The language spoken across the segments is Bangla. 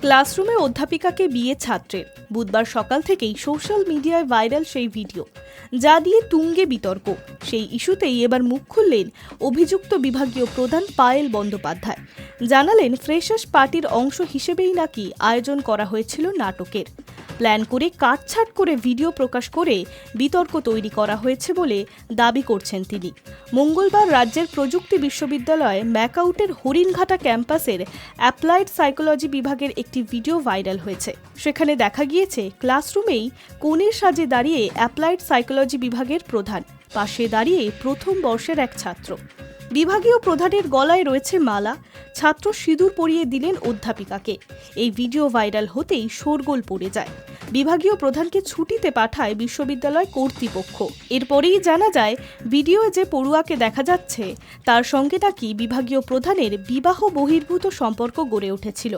ক্লাসরুমে অধ্যাপিকাকে বিয়ে ছাত্রের। বুধবার সকাল থেকেই সোশ্যাল মিডিয়ায় ভাইরাল সেই ভিডিও, যা দিয়ে তুঙ্গে বিতর্ক। সেই ইস্যুতেই এবার মুখ খুললেন অভিযুক্ত বিভাগীয় প্রধান পায়েল বন্দ্যোপাধ্যায়। জানালেন, ফ্রেশার্স পার্টির অংশ হিসেবেই নাকি আয়োজন করা হয়েছিল নাটকের। প্ল্যান করে কাটছাঁট করে ভিডিও প্রকাশ করে বিতর্ক তৈরি করা হয়েছে বলে দাবি করছেন তিনি। মঙ্গলবার রাজ্যের প্রযুক্তি বিশ্ববিদ্যালয় ম্যাকাউটের হরিণঘাটা ক্যাম্পাসের অ্যাপ্লাইড সাইকোলজি বিভাগের একটি ভিডিও ভাইরাল হয়েছে। সেখানে দেখা গিয়েছে ক্লাসরুমেই কনের সাজে দাঁড়িয়ে অ্যাপ্লাইড সাইকোলজি বিভাগের প্রধান, পাশে দাঁড়িয়ে প্রথম বর্ষের এক ছাত্র। বিভাগীয় প্রধানের গলায় রয়েছে মালা। ছাত্র সিঁদুর পরিয়ে দিলেন অধ্যাপিকাকে। এই ভিডিও ভাইরাল হতেই শোরগোল পড়ে যায়। বিভাগীয় প্রধানকে ছুটিতে পাঠায় বিশ্ববিদ্যালয় কর্তৃপক্ষ। এরপরেই জানা যায়, ভিডিওয়ে যে পড়ুয়াকে দেখা যাচ্ছে তার সঙ্গে নাকি বিভাগীয় প্রধানের বিবাহ বহির্ভূত সম্পর্ক গড়ে উঠেছিল।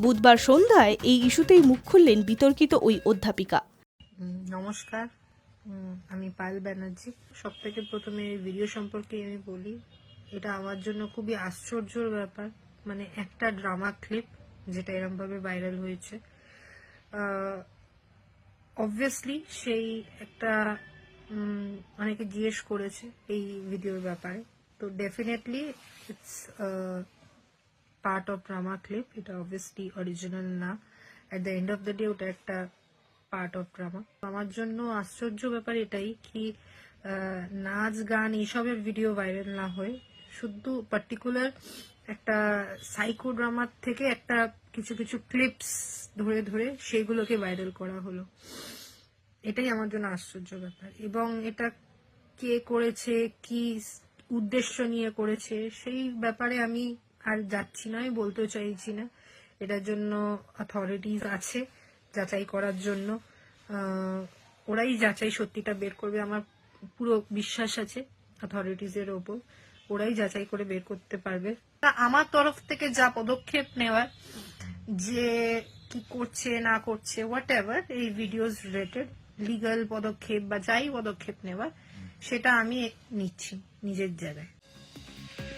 বুধবার সন্ধ্যায় এই ইস্যুতেই মুখ খুললেন বিতর্কিত ওই অধ্যাপিকা। নমস্কার, আমি পায়েল ব্যানার্জি। সব থেকে প্রথমে ভিডিও সম্পর্কে আমি বলি, এটা আমার জন্য খুবই আশ্চর্যর ব্যাপার। মানে একটা ড্রামা ক্লিপ যেটা এরকম ভাবে ভাইরাল হয়েছে, অবভিয়াসলি সেই একটা অনেকে জিজ্ঞেস করেছে এই ভিডিওর ব্যাপারে, তো definitely it's part of drama clip. এটা অবভিয়াসলি অরিজিনাল না। At the end of the day ওটা একটা পার্ট অফ ড্রামা। আমার জন্য আশ্চর্য ব্যাপার এটাই কি নাচ গান এইসবের ভিডিও ভাইরাল না হয়ে শুধু পার্টিকুলার একটা সাইকো ড্রামার থেকে একটা কিছু কিছু ক্লিপস ধরে ধরে সেইগুলোকে ভাইরাল করা হলো। এটাই আমার জন্য আশ্চর্য ব্যাপার। এবং এটা কে করেছে, কি উদ্দেশ্য নিয়ে করেছে, সেই ব্যাপারে আমি আর যাচ্ছি না, আমি বলতেও চাইছি না। এটার জন্য অথরিটিজ আছে যাচাই করার জন্য। ওরাই যাচাই সত্যিটা বের করবে। আমার পুরো বিশ্বাস আছে অথরিটিজের ওপর, ওরাই যাচাই করে বের করতে পারবে। আমার তরফ থেকে যা পদক্ষেপ নেওয়ার, যে কি করছে না করছে হোয়াট এভার, এই ভিডিওস রিলেটেড লিগাল পদক্ষেপ বা যাই পদক্ষেপ নেওয়ার, সেটা আমি নিচ্ছি নিজের জায়গায়।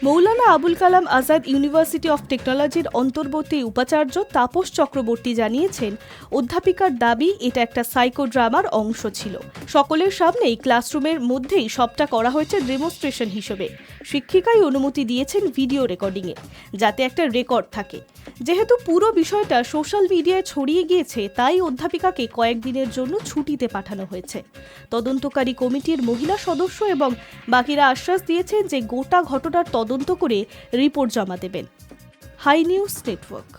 মৌলানা আবুল কালাম আজাদ ইউনিভার্সিটি অফ টেকনোলজির অন্তর্বর্তী উপাচার্য তাপস চক্রবর্তী জানিয়েছেন, অধ্যাপিকার দাবি এটা একটা সাইকো ড্রামার অংশ ছিল। সকলের সামনেই ক্লাসরুমের মধ্যেই সবটা করা হয়েছে ডেমনস্ট্রেশন হিসেবে। শিক্ষিকাই অনুমতি দিয়েছেন ভিডিও রেকর্ডিংয়ে, যাতে একটা রেকর্ড থাকে। যেহেতু পুরো বিষয়টা সোশ্যাল মিডিয়ায় ছড়িয়ে গিয়েছে, তাই অধ্যাপিকাকে কয়েকদিনের জন্য ছুটিতে পাঠানো হয়েছে। তদন্তকারী কমিটির মহিলা সদস্য এবং বাকিরা আশ্বাস দিয়েছেন যে গোটা ঘটনার তদন্ত করে রিপোর্ট জমা দেবেন। Hi News network.